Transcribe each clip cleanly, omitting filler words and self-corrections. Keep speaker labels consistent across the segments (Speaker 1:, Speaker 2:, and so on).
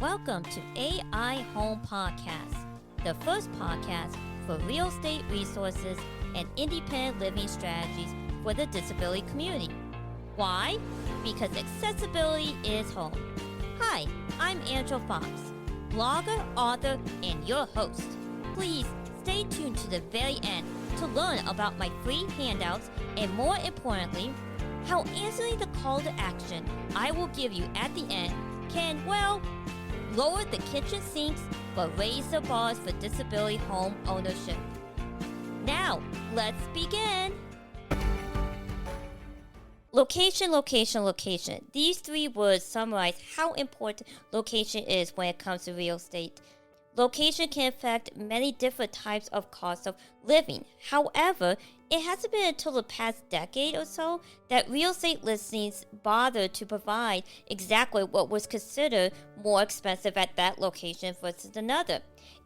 Speaker 1: Welcome to AI Home Podcast, the first podcast for real estate resources and independent living strategies for the disability community. Why? Because accessibility is home. Hi, I'm Angela Fox, blogger, author, and your host. Please stay tuned to the very end to learn about my free handouts and, more importantly, how answering the call to action I will give you at the end can, lower the kitchen sinks but raise the bars for disability home ownership. Now, let's begin. Location, location, location. These three words summarize how important location is when it comes to real estate. Location can affect many different types of costs of living. However, it hasn't been until the past decade or so that real estate listings bothered to provide exactly what was considered more expensive at that location versus another.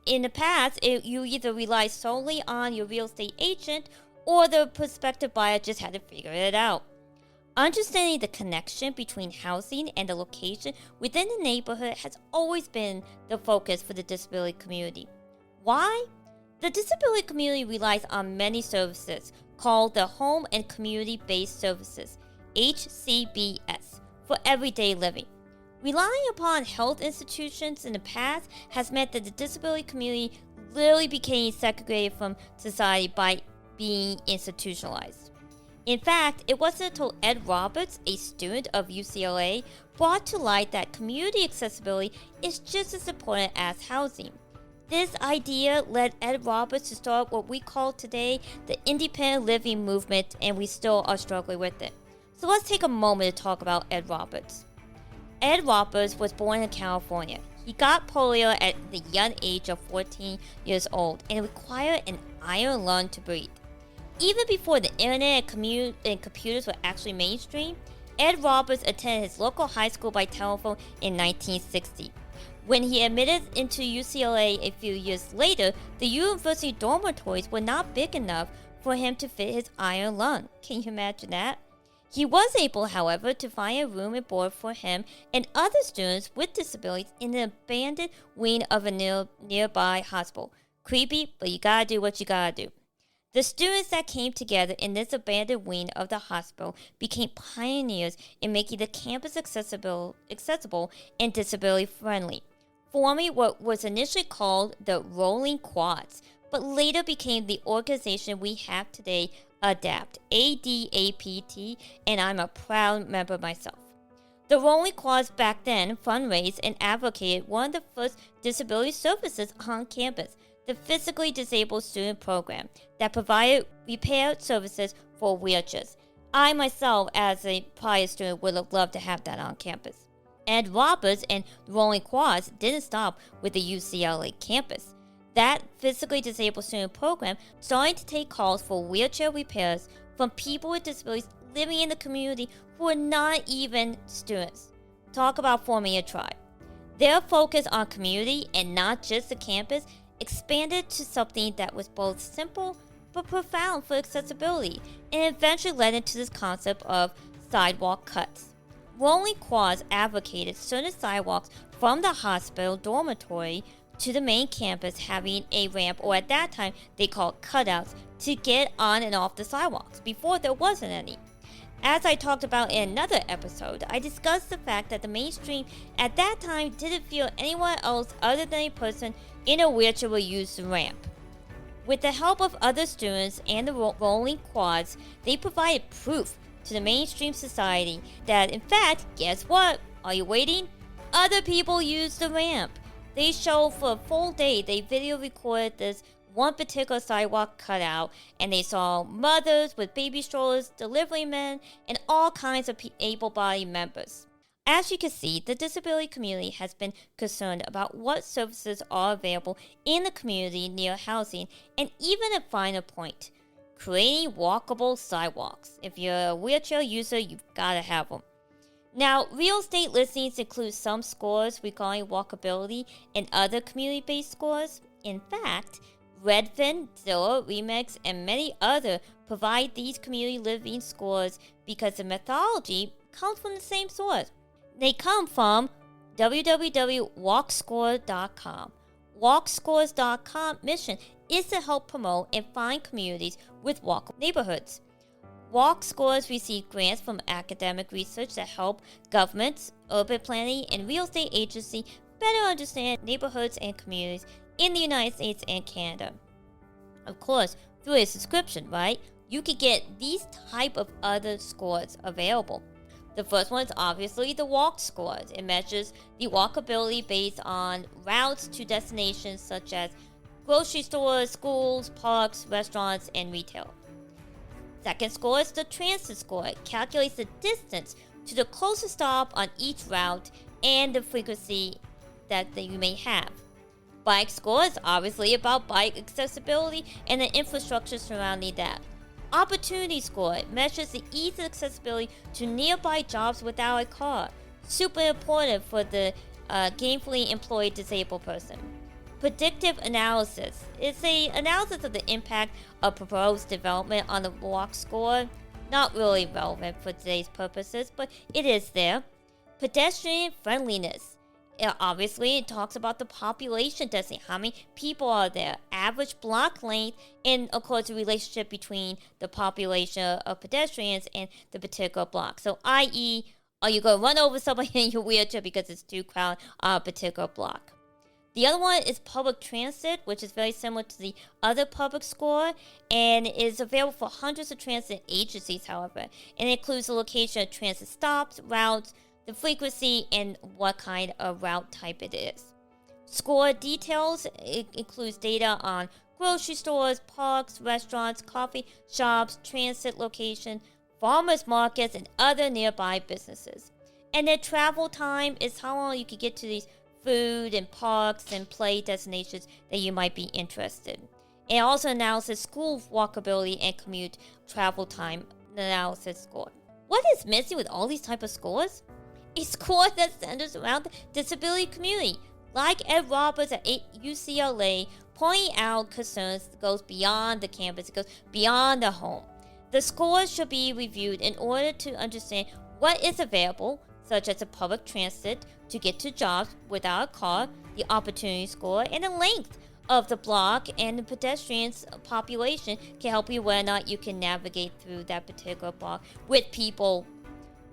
Speaker 1: In the past, you either relied solely on your real estate agent or the prospective buyer just had to figure it out. Understanding the connection between housing and the location within the neighborhood has always been the focus for the disability community. Why? The disability community relies on many services called the Home and Community-Based Services, HCBS, for everyday living. Relying upon health institutions in the past has meant that the disability community literally became segregated from society by being institutionalized. In fact, it wasn't until Ed Roberts, a student of UCLA, brought to light that community accessibility is just as important as housing. This idea led Ed Roberts to start what we call today the independent living movement, and we still are struggling with it. So let's take a moment to talk about Ed Roberts. Ed Roberts was born in California. He got polio at the young age of 14 years old and required an iron lung to breathe. Even before the internet and computers were actually mainstream, Ed Roberts attended his local high school by telephone in 1960. When he admitted into UCLA a few years later, the university dormitories were not big enough for him to fit his iron lung. Can you imagine that? He was able, however, to find a room and board for him and other students with disabilities in an abandoned wing of a nearby hospital. Creepy, but you gotta do what you gotta do. The students that came together in this abandoned wing of the hospital became pioneers in making the campus accessible and disability-friendly, forming what was initially called the Rolling Quads, but later became the organization we have today, ADAPT, A-D-A-P-T, and I'm a proud member myself. The Rolling Quads back then fundraised and advocated one of the first disability services on campus, the Physically Disabled Student Program that provided repair services for wheelchairs. I myself, as a prior student, would have loved to have that on campus. Ed Roberts and the Rolling Quads didn't stop with the UCLA campus. That Physically Disabled Student Program started to take calls for wheelchair repairs from people with disabilities living in the community who are not even students. Talk about forming a tribe. Their focus on community and not just the campus expanded to something that was both simple but profound for accessibility, and eventually led into this concept of sidewalk cuts. Rolling Quads advocated certain sidewalks from the hospital dormitory to the main campus having a ramp, or at that time they called cutouts, to get on and off the sidewalks before there wasn't any. As I talked about in another episode, I discussed the fact that the mainstream at that time didn't feel anyone else other than a person in a wheelchair would use the ramp. With the help of other students and the Rolling Quads, they provided proof to the mainstream society that, in fact, guess what? Are you waiting? Other people use the ramp. They showed for a full day, they video recorded this one particular sidewalk cutout, and they saw mothers with baby strollers, delivery men, and all kinds of able-bodied members. As you can see, the disability community has been concerned about what services are available in the community near housing, and even a finer point, creating walkable sidewalks. If you're a wheelchair user, you've got to have them. Now, real estate listings include some scores regarding walkability and other community-based scores. In fact, Redfin, Zillow, Remax, and many others provide these community living scores because the methodology comes from the same source. They come from www.walkscore.com. WalkScores.com mission is to help promote and find communities with walkable neighborhoods. WalkScores receive grants from academic research that help governments, urban planning, and real estate agencies better understand neighborhoods and communities in the United States and Canada. Of course, through a subscription, right? You can get these type of other scores available. The first one is obviously the walk score. It measures the walkability based on routes to destinations such as grocery stores, schools, parks, restaurants, and retail. Second score is the transit score. It calculates the distance to the closest stop on each route and the frequency that you may have. Bike score is obviously about bike accessibility and the infrastructure surrounding that. Opportunity score measures the ease of accessibility to nearby jobs without a car. Super important for the gainfully employed disabled person. Predictive analysis is an analysis of the impact of proposed development on the walk score. Not really relevant for today's purposes, but it is there. Pedestrian friendliness. Obviously, it talks about the population density, how many people are there, average block length, and of course the relationship between the population of pedestrians and the particular block. So, i.e., are you going to run over somebody in your wheelchair because it's too crowded on a particular block? The other one is public transit, which is very similar to the other public score, and is available for hundreds of transit agencies, however. And it includes the location of transit stops, routes, the frequency, and what kind of route type it is. Score details, it includes data on grocery stores, parks, restaurants, coffee shops, transit location, farmers markets, and other nearby businesses. And their travel time is how long you can get to these food and parks and play destinations that you might be interested in. It also analyzes school walkability and commute travel time analysis score. What is missing with all these type of scores? A score that centers around the disability community, like Ed Roberts at UCLA, pointing out concerns that goes beyond the campus, it goes beyond the home. The scores should be reviewed in order to understand what is available, such as the public transit to get to jobs without a car, the opportunity score, and the length of the block and the pedestrians population can help you whether or not you can navigate through that particular block with people.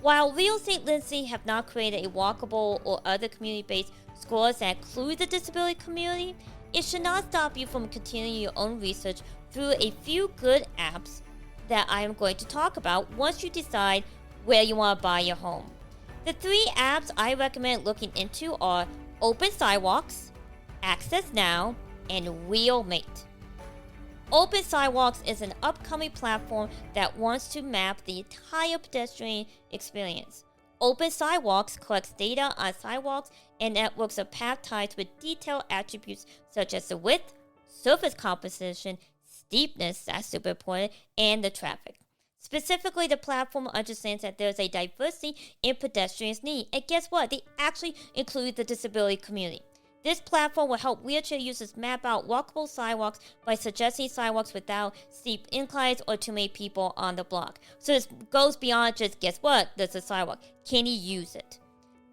Speaker 1: While real estate agencies have not created a walkable or other community-based scores that include the disability community, it should not stop you from continuing your own research through a few good apps that I am going to talk about once you decide where you want to buy your home. The 3 apps I recommend looking into are Open Sidewalks, Access Now, and Wheelmate. Open Sidewalks is an upcoming platform that wants to map the entire pedestrian experience. Open Sidewalks collects data on sidewalks and networks of path types with detailed attributes such as the width, surface composition, steepness, that's super important, and the traffic. Specifically, the platform understands that there's a diversity in pedestrians' needs, and guess what? They actually include the disability community. This platform will help wheelchair users map out walkable sidewalks by suggesting sidewalks without steep inclines or too many people on the block. So this goes beyond just, guess what, there's a sidewalk. Can you use it?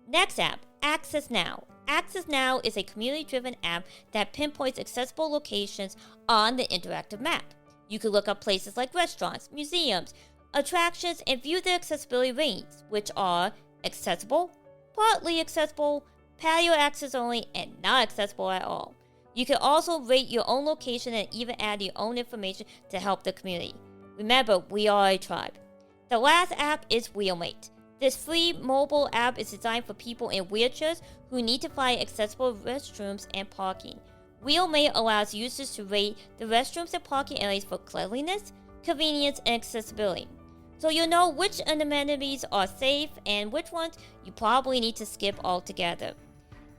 Speaker 1: Next app, Access Now. Access Now is a community-driven app that pinpoints accessible locations on the interactive map. You can look up places like restaurants, museums, attractions, and view their accessibility ratings, which are accessible, partly accessible, patio access only, and not accessible at all. You can also rate your own location and even add your own information to help the community. Remember, we are a tribe. The last app is Wheelmate. This free mobile app is designed for people in wheelchairs who need to find accessible restrooms and parking. Wheelmate allows users to rate the restrooms and parking areas for cleanliness, convenience, and accessibility. So you'll know which amenities are safe and which ones you probably need to skip altogether.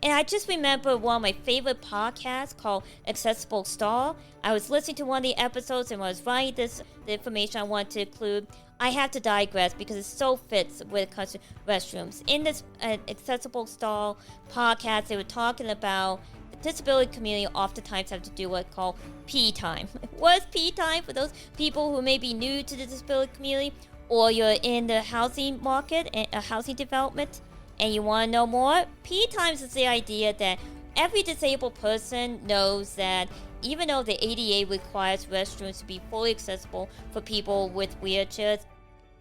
Speaker 1: And I just remember one of my favorite podcasts called Accessible Star. I was listening to one of the episodes and when I was writing the information I wanted to include, I have to digress because it so fits when it comes to restrooms. In this Accessible Star podcast, they were talking about the disability community oftentimes have to do what's called pee time. What is pee time for those people who may be new to the disability community or you're in the housing market and housing development? And you want to know more? P times is the idea that every disabled person knows that even though the ADA requires restrooms to be fully accessible for people with wheelchairs,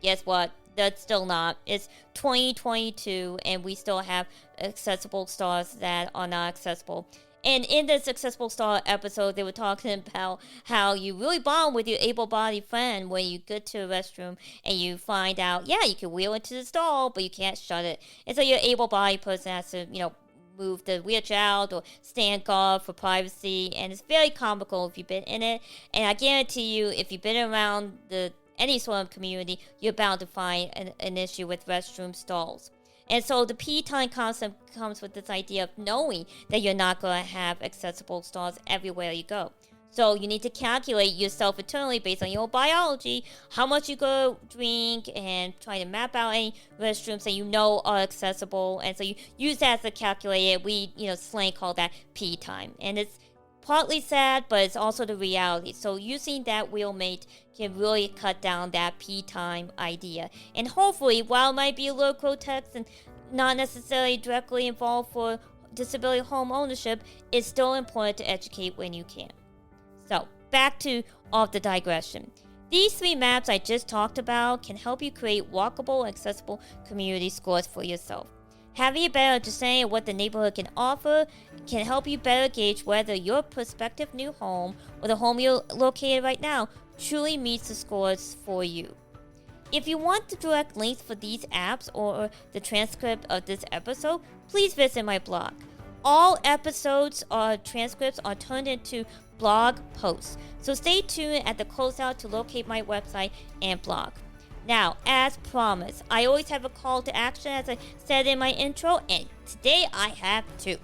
Speaker 1: guess what? That's still not. It's 2022 and we still have accessible stores that are not accessible. And in this Accessible Star episode, they were talking about how you really bond with your able-bodied friend when you get to a restroom and you find out, yeah, you can wheel into the stall, but you can't shut it. And so your able-bodied person has to, move the wheelchair out or stand guard for privacy. And it's very comical if you've been in it. And I guarantee you, if you've been around any sort of community, you're bound to find an issue with restroom stalls. And so the P time concept comes with this idea of knowing that you're not going to have accessible stalls everywhere you go. So you need to calculate yourself internally based on your biology, how much you go drink, and try to map out any restrooms that you know are accessible. And so you use that as a calculator. We, slang call that P time. And it's partly sad, but it's also the reality. So using that wheelmate can really cut down that P time idea. And hopefully, while it might be a little grotesque and not necessarily directly involved for disability home ownership, it's still important to educate when you can. So back to off the digression. These 3 maps I just talked about can help you create walkable, accessible community scores for yourself. Having a better understanding of what the neighborhood can offer can help you better gauge whether your prospective new home or the home you're located right now truly meets the scores for you. If you want the direct links for these apps or the transcript of this episode, please visit my blog. All episodes or transcripts are turned into blog posts, so stay tuned at the closeout to locate my website and blog. Now, as promised, I always have a call to action as I said in my intro, and today I have 2.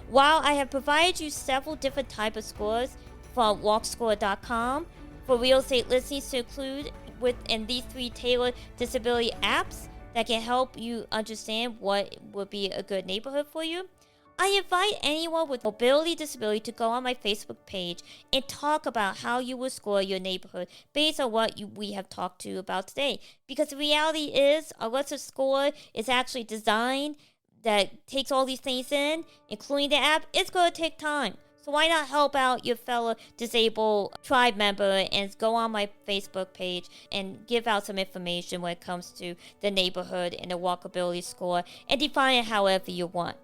Speaker 1: While I have provided you several different types of scores from walkscore.com for real estate listings to include within these 3 tailored disability apps that can help you understand what would be a good neighborhood for you, I invite anyone with mobility disability to go on my Facebook page and talk about how you would score your neighborhood based on what we have talked to about today. Because the reality is, unless a score is actually designed that takes all these things in, including the app, it's going to take time. So why not help out your fellow disabled tribe member and go on my Facebook page and give out some information when it comes to the neighborhood and the walkability score and define it however you want.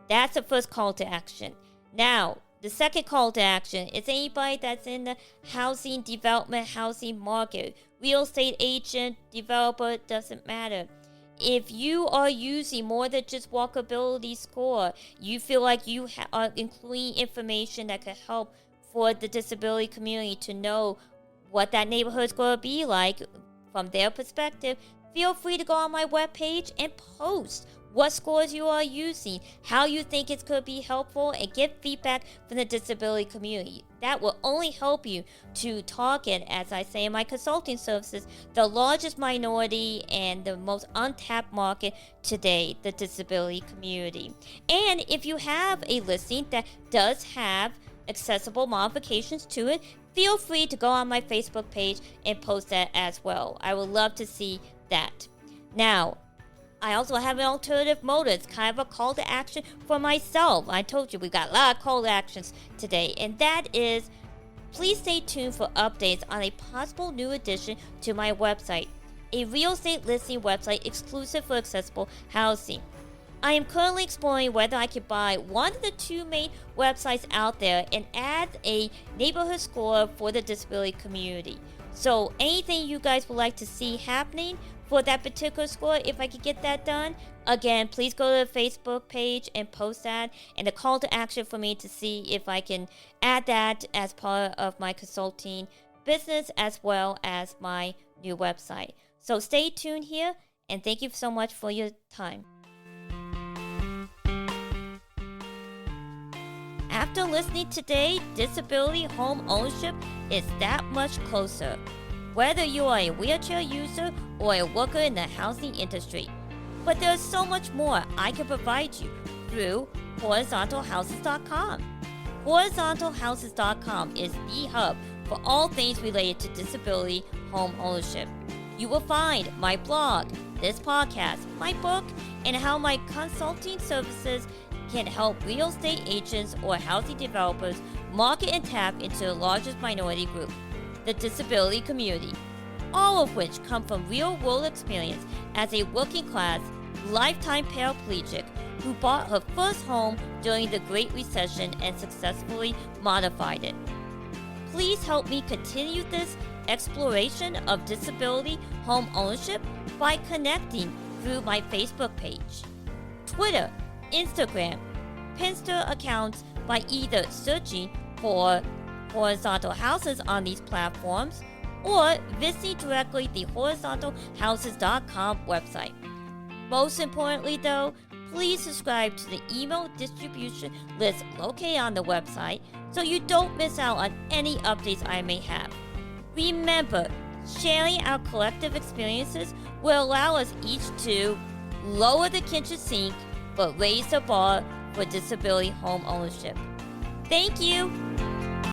Speaker 1: That's the first call to action. Now, the second call to action is anybody that's in the housing development, housing market, real estate agent, developer, doesn't matter. If you are using more than just walkability score, you feel like you are including information that could help for the disability community to know what that neighborhood is going to be like from their perspective, feel free to go on my webpage and post what scores you are using, how you think it's going to be helpful, and get feedback from the disability community. That will only help you to target, as I say in my consulting services, the largest minority and the most untapped market today, the disability community. And if you have a listing that does have accessible modifications to it, feel free to go on my Facebook page and post that as well. I would love to see that. Now, I also have an alternative motive. It's kind of a call to action for myself. I told you we got a lot of call to actions today, and that is, please stay tuned for updates on a possible new addition to my website, a real estate listing website exclusive for accessible housing. I am currently exploring whether I could buy one of the 2 main websites out there and add a neighborhood score for the disability community. So anything you guys would like to see happening for that particular score, if I could get that done, again, please go to the Facebook page and post that, and a call to action for me to see if I can add that as part of my consulting business as well as my new website. So stay tuned here, and thank you so much for your time. After listening today, disability home ownership is that much closer, whether you are a wheelchair user or a worker in the housing industry. But there's so much more I can provide you through horizontalhouses.com. Horizontalhouses.com is the hub for all things related to disability home ownership. You will find my blog, this podcast, my book, and how my consulting services can help real estate agents or housing developers market and tap into the largest minority group, the disability community, all of which come from real-world experience as a working-class, lifetime paraplegic who bought her first home during the Great Recession and successfully modified it. Please help me continue this exploration of disability home ownership by connecting through my Facebook page, Twitter, Instagram, Pinterest accounts by either searching for horizontal houses on these platforms or visiting directly the horizontalhouses.com website. Most importantly though, please subscribe to the email distribution list located on the website so you don't miss out on any updates I may have. Remember, sharing our collective experiences will allow us each to lower the kitchen sink but raise the bar for disability home ownership. Thank you!